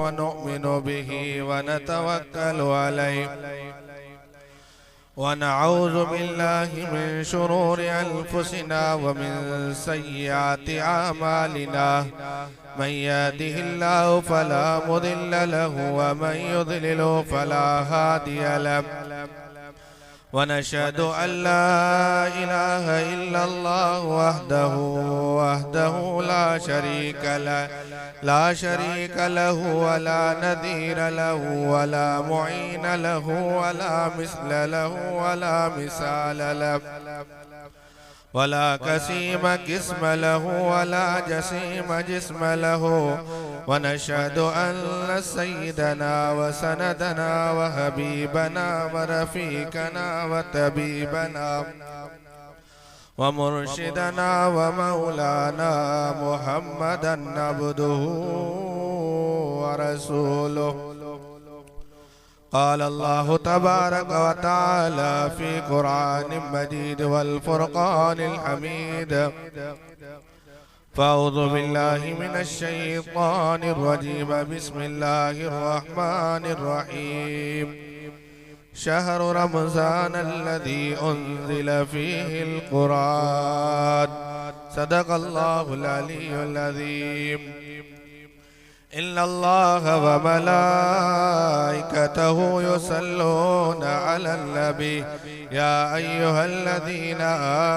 ونؤمن به ونتوكل عليه ونعوذ بالله من شرور أنفسنا ومن سيئات أعمالنا من يهده الله فلا مضل له ومن يضلل فلا هادي له ونشهد أن لا إله إلا الله وحده لا شريك له ولا نذير له ولا معين له ولا مثل له ولا مثال له ولا كسيم قسم له ولا جسيم جسم له ونشهد أن سيدنا وسندنا وحبيبنا ورفيقنا وطبيبنا ومرشدنا ومولانا محمدا عبده ورسوله. قال الله تبارك وتعالى في قرآن مجيد والفرقان الحميد: فأعوذ بالله من الشيطان الرجيم. بسم الله الرحمن الرحيم. شهر رمضان الذي أنزل فيه القرآن. صدق الله العلي العظيم. إن الله وملائكته يصلون على النبي يا أيها الذين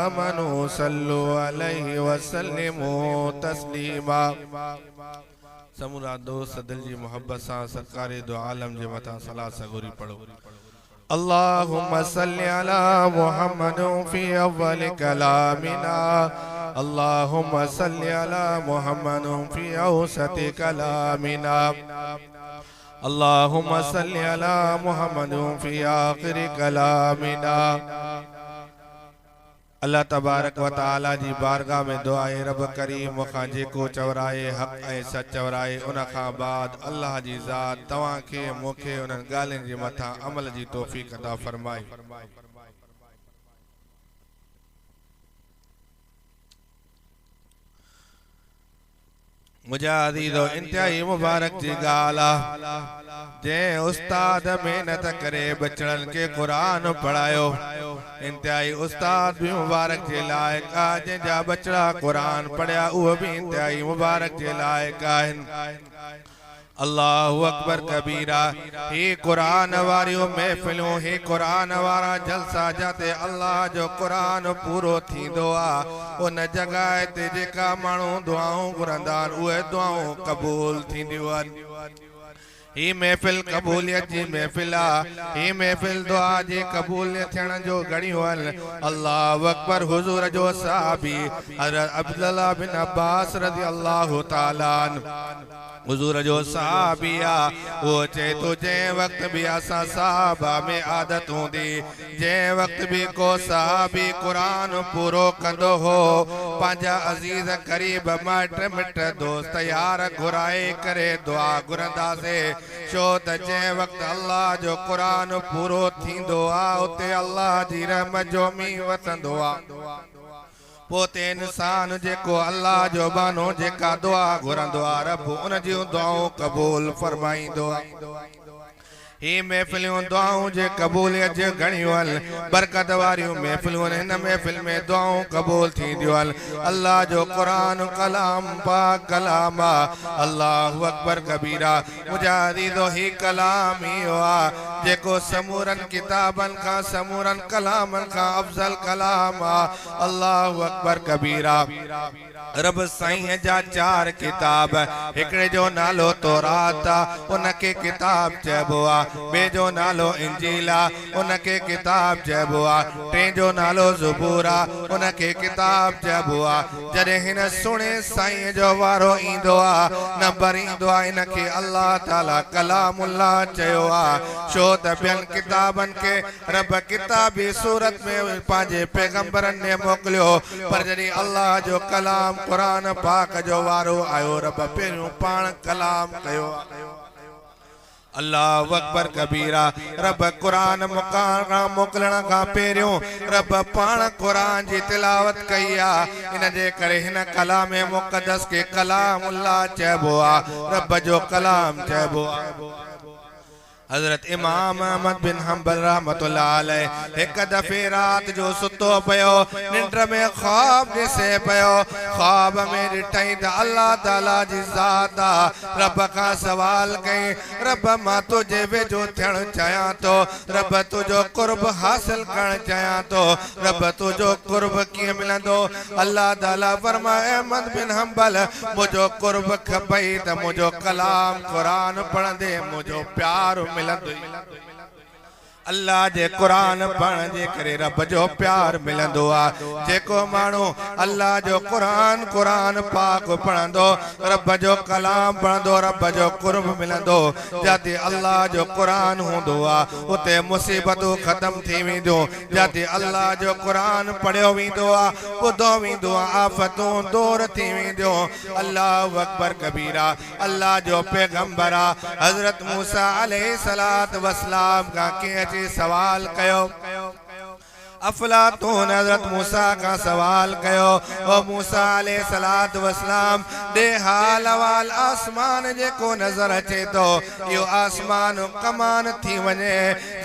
آمنوا صلوا عليه وسلموا تسليما. समूरा दोस्त दिल जी मोहब्बत सां सरकार दो आलम जे मथा सलाह सगोरी पढ़ो. अल्लाहुम्मा सल्लि अला मुहम्मद फी अव्वल कलामिना. अल्लाहुम्मा सल्लि अला मुहम्मद फी औसत कलामिना. अल्लाहुम्मा सल्लि अला मुहम्मद फी आखिर कलामिना. अल्लाह तबारक व तआला जी बारगाह में दुआए रब करीम मुखां जेको चवराए हक़ ऐं सच चवराए उन खां बाद अल्लाह जी ज़ात तव्हां खे मूंखे उन्हनि ॻाल्हियुनि जे मथां अमल जी तौफ़ीक़ अता फ़रमाए. मुझा अज़ीज़ो इंतहाई मुबारक जी ॻाल्हि आहे जंहिं उस्ताद महिनत करे बचड़नि खे क़ुरान पढ़ायो. इंतहाई उस्ताद भी मुबारक जे लायक आहे जंहिंजा बचड़ा क़ुरान पढ़िया उहे भी इंतहाई मुबारक जे लायक आहिनि. अल्लाहु अकबर कबीरा. ही कुरान वारियूं महफ़िलूं, ही कुरान वारा जलसा जाते अल्लाह जो कुरान पूरो थींदो आहे उन जॻह ते जेका माण्हू दुआऊं घुरंदा आहिनि उहे दुआऊं क़बूल थींदियूं आहिनि. ही महफ़िल क़बूलियत जी महफ़िल आहे. ही महफ़िल दुआ जी क़बूलियत थियण जो घड़ियूं आहिनि. अल्लाहु अकबर. हुज़ूर जो सहाबी हज़रत अब्दुल्लाह बिन अब्बास रज़ी अल्लाहु ताला अन्हु हुज़ूर जो सहाबी आहे. वो चए तो जंहिं वक्त भी असां सहाबा में आदत हूंदी जंहिं वक्त भी को सहाबी क़ुरान पूरो कंदो हो पंहिंजा अज़ीज़ क़रीब माइट मिट दोस्त यार घुराए करे दुआ घुरंदासीं. छो त जंहिं वक्त अल्लाह जो क़ुरान पूरो थींदो आहे उते अल्लाह जी रहमत जो मींहुं वसंदो आहे. पोते इंसान जेको अल्लाह जो बानो जेका दुआ घुरंदो आहे रब उन जूं दुआऊं क़बूल फरमाईंदो आहे. ही महफ़िलूं दुआऊं जे क़बूलियत जे घणियूं आहिनि. बरकत वारियूं महफ़िलूं आहिनि. हिन महफ़िल में दुआऊं क़बूल थींदियूं आहिनि. अल्लाह जो क़ुरान कलाम पाक कलाम आहे. अल्लाहु अकबर कबीरा. मुंहिंजा अज़ीज़ो ही कलाम इहो आहे जेको समूरनि किताबनि खां समूरनि कलामनि खां अफ़ज़ल कलाम आहे. अल्लाहु अकबर कबीरा. रब साईं जा 4 किताब. हिकिड़े जो नालो तौरात आहे उनखे किताब चइबो आहे. ॿिए जो नालो इंजील आहे उनखे किताब चइबो आहे. टे जो नालो ज़बूर आहे उनखे किताब चइबो आहे. जॾहिं हिन सुहिणे साईं जो वारो ईंदो आहे नंबर ईंदो आहे इनखे अल्लाह ताला कलामुल्लाह चयो आहे. छो त ॿियनि किताबनि खे रब किताबी सूरत में पंहिंजे पैगंबरनि ने मोकिलियो पर जॾहिं अल्लाह जो कलाम क़ुरान पाक जो वारो आयो रब पहिरियों पाण कलाम कयो. अल्लाहु अकबर कबीरा। रब कुरान मोकलण खां पहिरियों रब पाण कुरान जी तिलावत कई आहे। इन जे करे हिन कलाम मुक़द्दस के कलामुल्लाह चइबो आहे, रब जो कलाम चइबो आहे। हजरत इमाम अहमद बिन हंबल रहमतुल्लाह अलैह एक दफे रात जो सुतो पयो, निंड में ख्वाब ॾिसे पयो। ख्वाब में ॾिठई त अल्लाह ताला जी ज़ात आहे। रब खां सवाल कई, रब मां तुझे वेझो थियण चाहियां थो, रब तुझो कुर्ब हासिल करण चाहियां थो, रब तुझो कुर्ब कीअं मिलंदो? अल्लाह ताला फरमाए, अहमद बिन हंबल मुझो कुर्ब खपई त मुझो कलाम कुरान पढ़ंदे मुझो प्यार मिलंदो। अल्लाह जे कुरान पढ़ण जे करे रब जो प्यार मिलंदो आहे। जेको माण्हू अल्लाह जो कुरान कुरान पाक पढ़ंदो, रब जो कलाम पढ़ंदो, रब जो कुर्ब मिलंदो। जाते अल्लाह जो कुरान हूंदो आहे उते मुसीबतूं ख़त्म थी वेंदियूं। जाते अल्लाह जो कुरान पढ़ियो वेंदो आहे, ॿुधो वेंदो आहे, आफ़तूं दूर थी वेंदियूं। अल्लाहु अकबर कबीरा। अल्लाह जो पैगंबर आहे हज़रत मूसा अलैहिस्सलातु वस्सलाम खां कीअं सवाल कयो। अफलातून हज़रत मूसा का सवाल कयो, ओ मूसा अलैहिस्सलातु वस्सलाम दे हाल अहवाल आसमान जेको नज़र अचे तो यो आसमान कमान थी वने।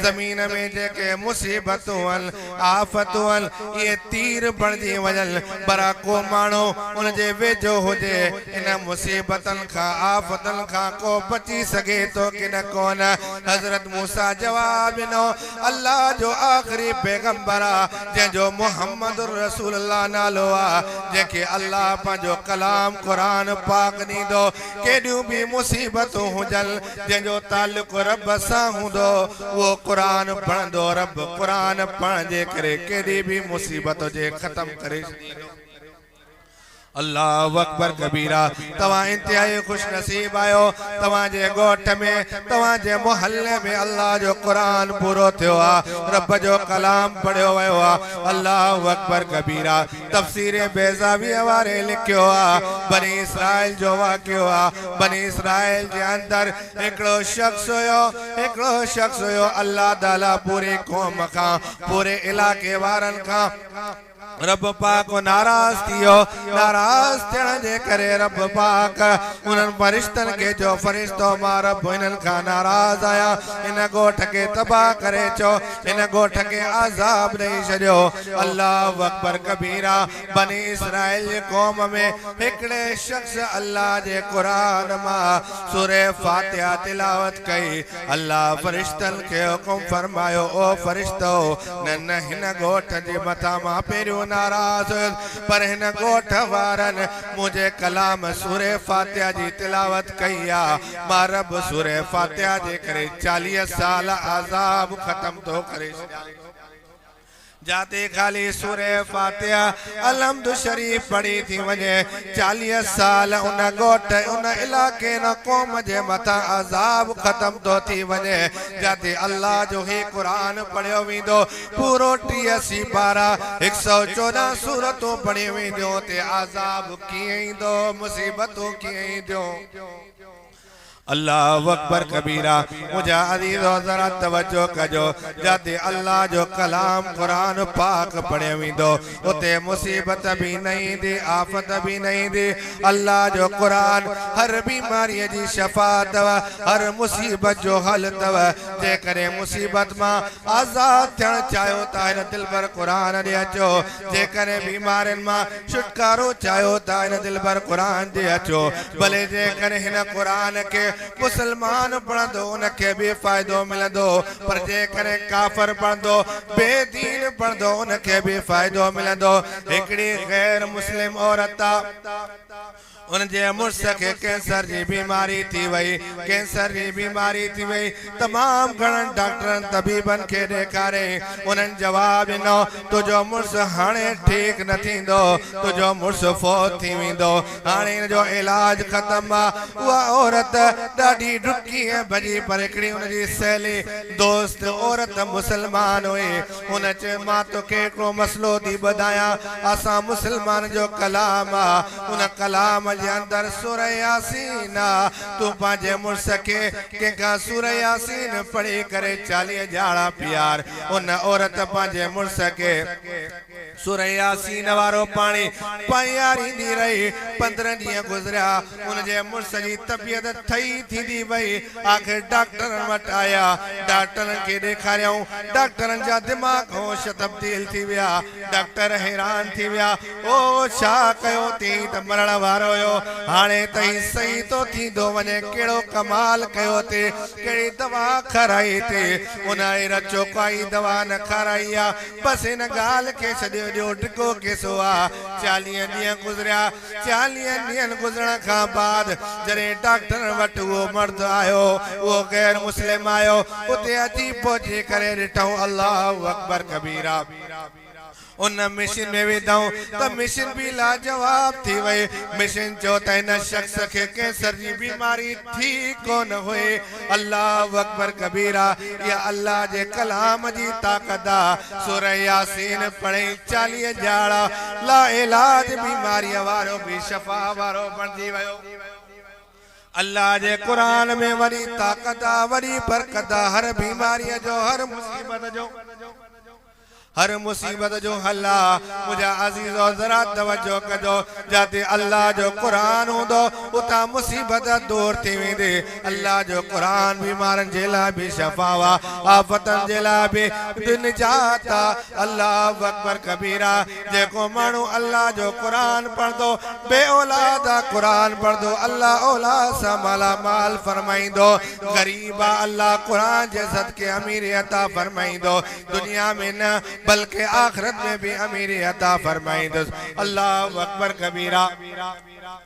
ज़मीन में जेके मुसीबतूं आहिनि, आफ़तूं आहिनि, ये तीर बणजी वञनि, पर को माण्हू उन जे वेझो हुजे इन मुसीबतन खां आफ़तन खां को बची सके तो कि न कोन? हज़रत मूसा जवाब ॾिनो, अल्लाह जो आख़िरी पैगंबर जंहिंजो मोहम्मद रसूलुल्लाह नालो आहे, जंहिंखे अल्लाह पंहिंजो कलाम कुरान पाक ॾींदो। केॾियूं बि मुसीबतूं हुजनि, जंहिंजो ताल्लुक रब सां हूंदो उहो कुरान पढ़ंदो। रब कुरान पढ़ण जे करे केॾी बि मुसीबत हुजे ख़त्म करे छॾींदो। अल्लाहु अकबर कबीरा। तव्हां इंतहाई खुश नसीब आयो, तव्हांजे ॻोठ में तव्हांजे मोहल्ले में अल्लाह जो कुरान पूरो थियो आहे, रब जो कलाम पढ़ियो वियो आहे। अल्लाहु अकबर कबीरा। तफ़सीर बेज़ावीअ वारे लिखियो आहे, बनी इसराइल जो वाक़ियो आहे। बनी इसराइल जे अंदर हिकिड़ो शख्स हुयो, अल्लाह ताला पूरी क़ौम खां पूरे इलाके वारनि खां रब पाक नाराज़ थियो। नाराज़ थियण जे करे रब पाक उन्हनि फरिश्तनि खे जो फरिश्तो मां रब हिननि खां नाराज़ आया, इन ॻोठ खे तबाह करे चो, इन ॻोठ खे अज़ाब ॾेई छॾियो। अल्लाहु अकबर कबीरा। बनी इसराइल जे क़ौम में हिकिड़े शख्स अल्लाह जे क़ुरान मां सूरे फातिहा तिलावत कई। अल्लाह फरिश्तनि खे हुकुम फरमायो, ओ फरिश्तो न हिन ॻोठ जे मथां मां पहिरियों नाराज, पर हिन ॻोठ वारनि मुझे कलाम सूरे फातिहा जी तिलावत कई आहे। मां रब सूरे फातिहा जे करे 40 साल अज़ाब ख़त्म तो करे छॾिया। जाते खाली सूरे फातिहा अलहम्दु शरीफ पढ़ी थी वञे, 40 साल उन ॻोठ उन इलाके न क़ौम जे मथां अज़ाब ख़त्म तो थी वञे। जाते अल्लाह जो ही कुरान पढ़ियो वेंदो, पूरो 83 पारा 114 सूरतूं पढ़ी वेंदियूं, ते अज़ाब कीअं ईंदो, मुसीबतूं कीअं ईंदियूं। अल्लाहु अकबर कबीरा। मुझा अज़ीज़ो ज़रा तवज्जो कजो, जाते अल्लाह जो कलाम कुरान पाक पढ़े वेंदो उते मुसीबत भी न ईंदी, आफ़त भी न ईंदी। अल्लाह जो कुरान हर बीमारीअ जी शफ़ा अथव, हर मुसीबत जो हल अथव। जेकॾहिं मुसीबत मां आज़ाद थियण चाहियो था हिन दिलबर कुरान ॾे अचो, जेकॾहिं बीमारियुनि मां छुटकारो चाहियो था हिन दिलबर कुरान ॾे अचो। भले जेकॾहिं हिन कुरान खे मुसलमान पढ़ंदो उनखे भी फ़ाइदो मिलंदो, पर जेकॾहिं काफ़िर पढ़ंदो, बेदीन पढ़ंदो उनखे भी फ़ाइदो मिलंदो। हिकिड़ी गैर मुस्लिम औरत उनजे मुड़स खे कैंसर जी बीमारी थी वई, कैंसर जी बीमारी थी वई। तमाम घणनि डॉक्टरनि तबीबनि खे ॾेखारे, उन्हनि जवाब ॾिनो तुंहिंजो मुड़स हाणे ठीक न थींदो, तुंहिंजो मुड़स फौत थी वेंदो, हाणे इन जो इलाज ख़त्म आहे। उहा औरत ॾाढी ॾुकी ऐं भॼी, पर हिकिड़ी उनजी सहेली दोस्त औरत मुसलमान हुई। उन चयो मां तोखे हिकिड़ो मसइलो थी ॿुधायां, असां मुसलमान जो कलाम आहे, उन कलाम जे अंदर सूरह यासीन तू पांजे मुर्स के कंहिंखां सूरह यासीन पढ़ी करे 40 जाड़ा प्यार उन औरत पांजे मुर्स के सूरह यासीन वारो पानी पायारींदी रही 15 ॾींहं गुज़रिया उन जे मुर्स जी तबियत ठही थींदी वई आखिर डॉक्टरनि वटि आया डॉक्टरनि खे ॾेखारियऊं डॉक्टरनि जा दिमाग़ होश तब्दील थी विया डॉक्टर हैरान थी विया ओ छा कयो थी त मरण वारो हुयो हाणे ताईं सही तो थींदो वञे कहिड़ो कमाल कयो थी कहिड़ी दवा खाराई थी उन रचो काई दवा न खाराई आहे बसि हिन ॻाल्हि खे छॾियो ॾियो टिको केसो आहे 40 ॾींहं गुज़रिया 40 ॾींहंनि गुज़रण खां बाद जॾहिं डॉक्टर वटि उहो मर्द आयो उहो गैर मुस्लिम आयो उते अची पहुची करे ॾिठऊं अल्लाहु अकबर कबीरा उन मशीन में विधऊं त मशीन भी लाजवाब थी वई मशीन चयो त हिन शख्स खे कैंसर जी बीमारी थी कोन हुई अल्लाहु अकबर कबीरा या अल्लाह जे कलाम जी ताक़त आहे सूरह यासीन पढ़ी 40 जाड़ा ला इलाज बीमारी वारो भी शफा वारो बणजी वियो अल्लाह जे कुरान में वरी ताक़त आहे वरी बरकत आहे हर बीमारी जो हर मुसीबत जो हल मुझा अजीजो जरा तवज्जो कजो जाते अल्लाह जो कुरान हूंदो उता मुसीबत दूर थी वेंदी अल्लाह जो कुरान बीमारन जे लाइ भी शफावा आफतन जे लाइ भी निजात अल्लाह अकबर कबीरा जेको मानू अल्लाह जो कुरान पढ़दो बे औलाद कुरान पढ़दो अल्लाह औलाद सा माला माल फरमाइंदो गरीबा अल्लाह कुरान जे सदके अमीरी अता फरमाइंदो दुनिया में न बल्कि आखिरत में भी अमीरी अता फरमाइंदो अल्लाह अकबर कबीरा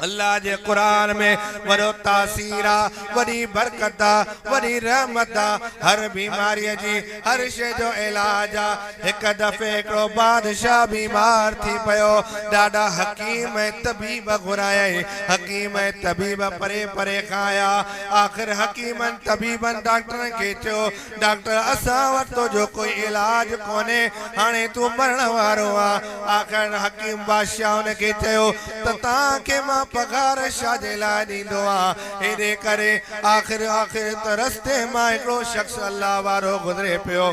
अल्लाह जे कुरान में वडो तासीरा वडी बरकत वडी रहमत हर बीमारी जी हर शे जो इलाज एक दफे एकड़ो बादशाह बीमार थी पयो डाडा हकीम तबीब घुराया हकीम तबीब परे परे खाया आखिर हकीमन तबीबन डॉक्टर के चो डॉक्टर असा वट तो जो कोई इलाज कोने हाने तू मरण वारो आखिर हकीम बादशाह ने के चयो त ता के मां पगार शाह जे लाइ ॾींदो आहे हेॾे करे आखिर त रस्ते मां हिकिड़ो शख्स अल्लाह वारो गुज़रे पियो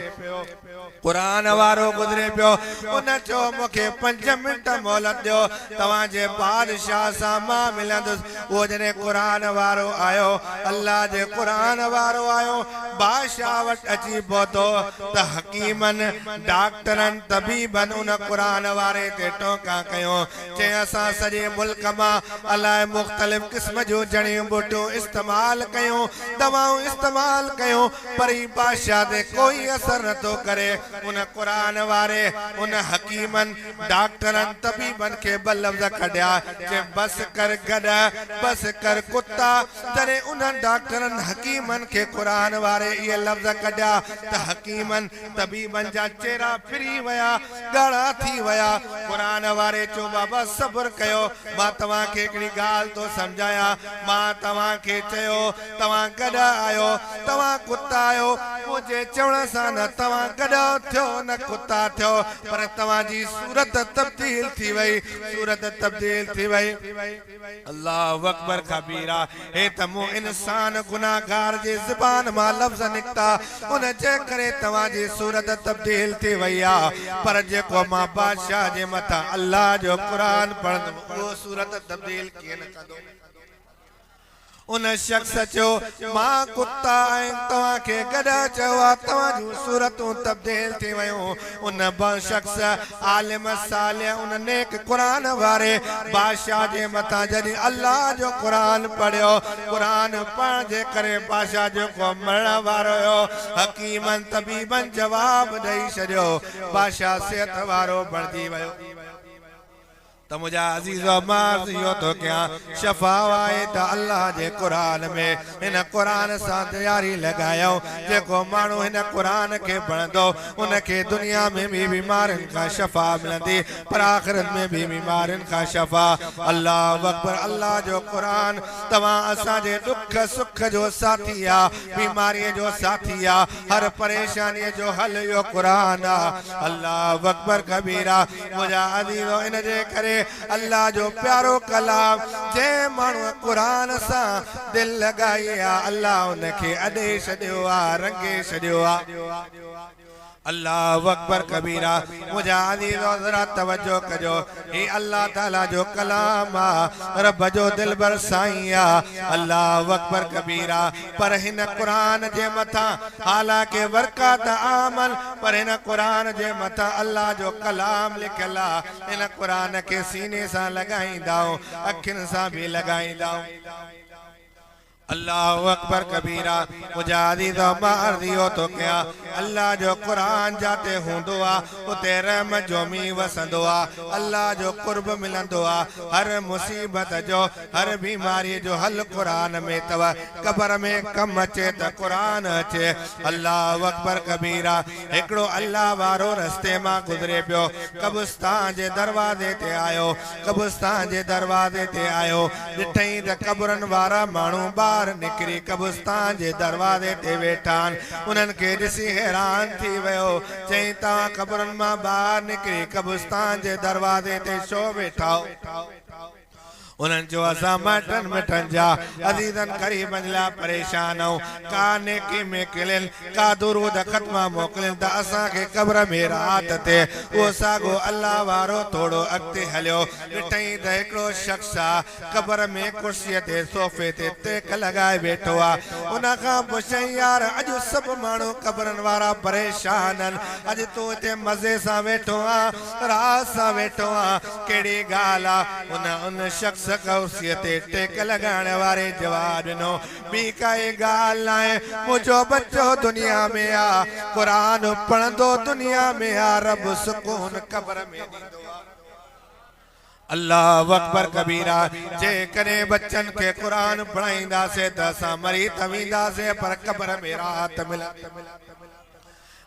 कुरान वारो गुज़रे पियो उन चयो मूंखे 5 मिंट मोहलत ॾियो तव्हांजे बादशाह सां मां मिलंदुसि उहो जॾहिं कुरान वारो आयो अल्लाह जे कुरान वारो आयो बादशाह वटि अची पहुतो त हकीमनि डॉक्टरनि तबीबनि उन कुरान वारे ते टोका कयो चई असां सॼे मुल्क मां अलाए मुख़्तलिफ़ क़िस्म जो जड़ियूं बूटियूं इस्तेमाल कयूं दवाऊं इस्तेमाल कयूं पर बादशाह ते कोई असर नथो करे उन कुरान वारे उन हकीमनि डॉक्टरनि तबीबनि के ब लफ़्ज़ कढिया जे बस कर गॾ बस कर कुत्ता तॾहिं उन डॉक्टरनि हकीमनि के कुरान वारे इहे लफ़्ज़ कढिया त हकीमनि तबीबनि जा चेहरा फिरी विया ॻाढ़ा थी विया कुरान वारे चयो बाबा सब्र कयो मां तव्हांखे हिकिड़ी ॻाल्हि तो समझाया मां तव्हांखे चयो तव्हां गॾ आयो तव्हां कुत्ता आयो मुंहिंजे चवण सां न तव्हां गॾ थियो न कुत्ता थियो पर तव्हांजी सूरत तब्दील थी वई सूरत तब्दील थी वई अल्लाह अकबर कबीरा हे त मूं इंसान गुनाहगार जे ज़बान मां लफ़्ज़ निकता उन जे करे तव्हांजी सूरत तब्दील थी वई आहे पर जेको मां बादशाह जे मथां अल्लाह जो कुरान पढ़ंदुमि उहो सूरत तब्दील कीअं न कंदो उन शख्स चयो मां कुत्ता ऐं तव्हांखे गॾ चयो तव्हां जूं सूरतूं तब्दील थी वयूं उन शख्स आलिम सालिह उन नेक कुरान वारे बादशाह जे मथां जॾहिं अल्लाह जो कुरान पढ़ियो कुरान पढ़ण जे करे बादशाह जेको मरण वारो हुयो हकीमनि तबीबनि जवाब ॾेई छॾियो बादशाह सिहत वारो बणिजी वियो त मुझा अजीज़ो मां इहो तो कयां शफा आहे त अल्लाह जे कुरान में इन कुरान सां तयारी लॻायो जेको माण्हू हिन कुरान खे पढ़ंदो उनखे दुनिया में भी बीमारियुनि खां शफा मिलंदी पर आख़िरत में भी बीमारियुनि खां शफा अल्लाह अकबर अल्लाह जो कुरान तव्हां असांजे दुख सुख जो साथी आहे बीमारीअ जो साथी आहे हर परेशानीअ जो हल इहो कुरान आहे अल्लाह अकबर कबीरा मुझा अजीज़ो इन जे करे करे अल्लाह जो प्यारो कलाम जे माण्हू क़ुरान सा दिल लगाई अल्लाह उनके अॾे छॾियो रंगे छॾियो अल्लाह अकबर कबीरा मुझा अज़ीज़ो ज़रा तवज्जो कजो ही अल्लाह ताला जो कलाम रब जो दिलबर साईं अल्लाह अकबर कबीरा पर हिन कुरान जे मथा हालांकि वर्क़ात आमल पर हिन कुरान जे मथा अल्लाह जो कलाम लिखल इन कुरान के सीने सा लगाईंदा अखिन सा भी लगाईंदा अल्लाह अकबर कबीरा मुजादी तो मारदियो तो क्या अल्लाह जो कुरान जाते हुंदो उते रहमत जो मी वसंदो अल्लाह जो कुर्ब मिलंदो हर मुसीबत जो हर बीमारी जो हल कुरान में तव कब्र में कम अचे त कुरान अचे अल्लाह अकबर कबीरा एकड़ो अल्लाह वारो रस्ते मां गुजरे पियो कब्रिस्तान जे दरवाजे ते आयो कब्रिस्तान जे दरवाजे ते आयो ॾिठई त कब्रन वारा माण्हू निकरी कब्रिस्तान जे दरवाजे ते वेठान उन्हनि खे ॾिसी हैरान थी वियो चई तव्हां कब्रनि मां ॿाहिरि निकरी कब्रिस्तान जे दरवाजे ते छो वेठा उन्हनि जो असां माइटनि मिटनि जा अज़ीज़न क़रीबनि लाइ परेशान आहियूं का नेकी में किलिन का दुरूद ख़त्मा मोकिलिन त असांखे क़ब्र में रात ते उहो साॻियो अल्लाह वारो थोरो अॻिते हलियो ॾिठई त हिकिड़ो शख़्स क़ब्र में कुर्सीअ ते सोफ़े ते टेक लॻाए वेठो उन खां पुछई यार अॼु सभु माण्हू क़ब्रनि वारा परेशान आहिनि अॼु तूं हिते मज़े सां वेठो रात सां वेठो कहिड़ी ॻाल्हि उन शख़्स कुर्सीअ ते टेक लगाने वारे जवाब ॾिनो ॿी काई ॻाल्हि नाहे मुंहिंजो बच्चो दुनिया में कुरान पढ़ंदो दुनिया में रब सुकून क़ब्र में ॾींदो अल्लाह अकबर कबीरा जे करे बच्चन के कुरान पढ़ाईंदासीं त असां मरी त वेंदासीं पर क़ब्र में राहत मिलंदी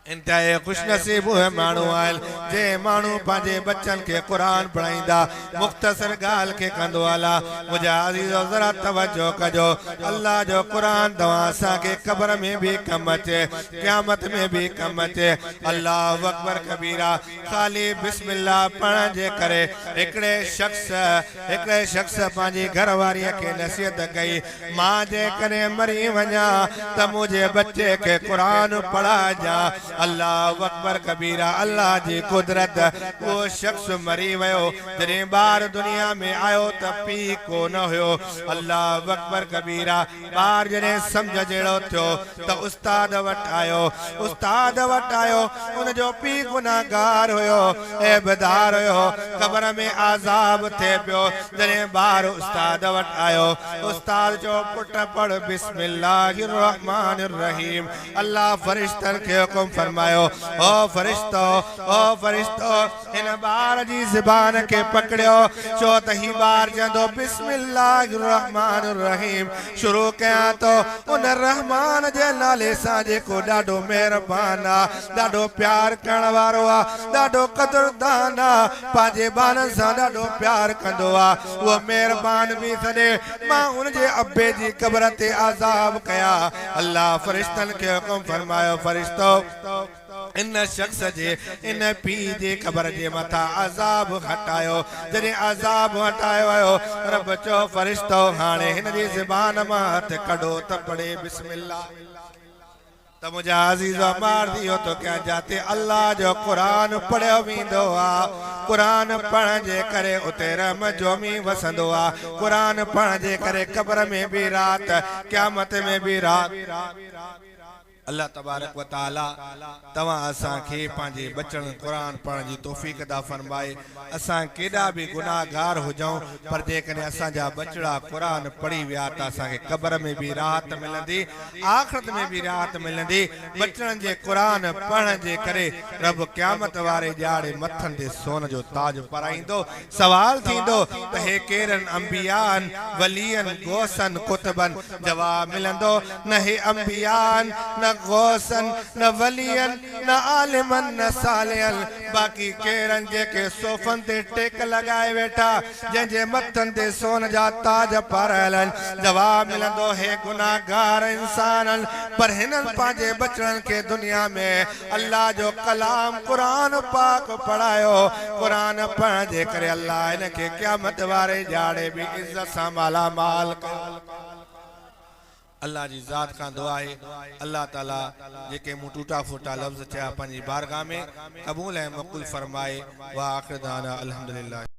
इंतहाई खुशनसीब है मानू आयल जे मानू पांजे बच्चन के कुरान पढ़ाईंदा मुख्तसर गाल के कंदो आला मुझा अज़ीज़ो जरा तवज्जो कजो अल्लाह जो कुरान दवा सा के कब्र में भी कम अचे क़यामत में भी कम अचे अल्लाह अकबर कबीरा खाली बिस्मिल्लाह पढ़ण जे करे एकड़े शख्स पांजी घरवारी के नसीहत कई मां जे करे मरी वञा त मुझे बच्चे के कुरान पढ़ा जा अल्लाह अकबर कबीरा अल्लाह जी कुदरत वो शख्स मरी वयो जॾहिं ॿार दुनिया में आयो त पी को न हुयो अल्लाह अकबर कबीरा ॿार जॾहिं सम्झ जहिड़ो थियो त उस्ताद वटि आयो उन जो पी गुनाहगार हुयो ऐबदार हुयो क़ब्र में आज़ाब थे पियो जॾहिं ॿार उस्ताद वटि आयो उस्ताद जो पुट पढ़ बिस्मिल्लाहिर रहमानिर रहीम अल्लाह फरिश्तन के हुकुम फरमायो ओ फरिश्तो इन बार जी ज़बान के पकड़ियो छो त ही बार जंदो बिस्मिल्लाहिर रहमानिर रहीम शुरू कया तो उन रहमान जे नाले सां जेको ॾाढो मेहरबान ॾाढो प्यार करण वारो ॾाढो क़दरदान पंहिंजे ॿारनि सां ॾाढो प्यार कंदो वो मेहरबान भी सॾे मां उन जे अब्बे जी क़ब्र ते आज़ाब कया अल्लाह फरिश्तन के हुकुम फरमायो फरिश्तो इन शख्स जे इन पी जे क़ब्र जे मथा अज़ाब हटायो जॾहिं अज़ाब हटायो आयो रब चो फरिश्तो हाणे हिन जी ज़बान मां हथ कढो त पढ़े बिस्मिल्लाह त मुझा अज़ीज़ो मार दियो तो क्या जाते अल्लाह जो कुरान पढ़ियो वेंदो कुरान पढ़ण जे करे उते रहमत जो मी वसंदो कुरान पढ़ण जे करे क़ब्र में भी रात क़यामत में भी रात अल्लाह तबारक व तआला तवा असा के पांजे बचन कुरान पढ़न जी तौफीक अदा फरमाए असा केडा भी गुनाहगार हो जाऊं पर जे कने असा जा बचड़ा कुरान पढ़ी विया त असा के कब्र में भी राहत मिलंदी आखिरत में भी राहत मिलंदी बचन जे कुरान पढ़न जे करे रब क़यामत वारे जाड़े मथन दे सोन जो ताज पराइंदो सवाल थींदो त हे केरन अंबियान वलियन गौसन कुतबन जवाब मिलंदो न हे अंबियान न गौसन न वलियन न आलिमन न सालियन बाकी केरन जेके सोफन ते टेक लगाए वेठा जंहिंजे मथन ते सोन जा ताज पारायलन जवाब मिलंदो है गुनाहगार इंसानन पर हिनन पांजे बचड़न के दुनिया में अल्लाह जो कलाम कुरान पाक पढ़ायो कुरान पढ़ जे करे अल्लाह इनके क़यामत वारे जाड़े भी इज्जत सां माला माल अल्लाह जी ज़ात खां दुआ है अल्लाह ताला जेके मूं टूटा फूटा लफ्ज़ चया पंहिंजी बारगाह में क़बूल ऐं मक़बूल फरमाए व आख़िर दाना अल्हम्दुलिल्लाह।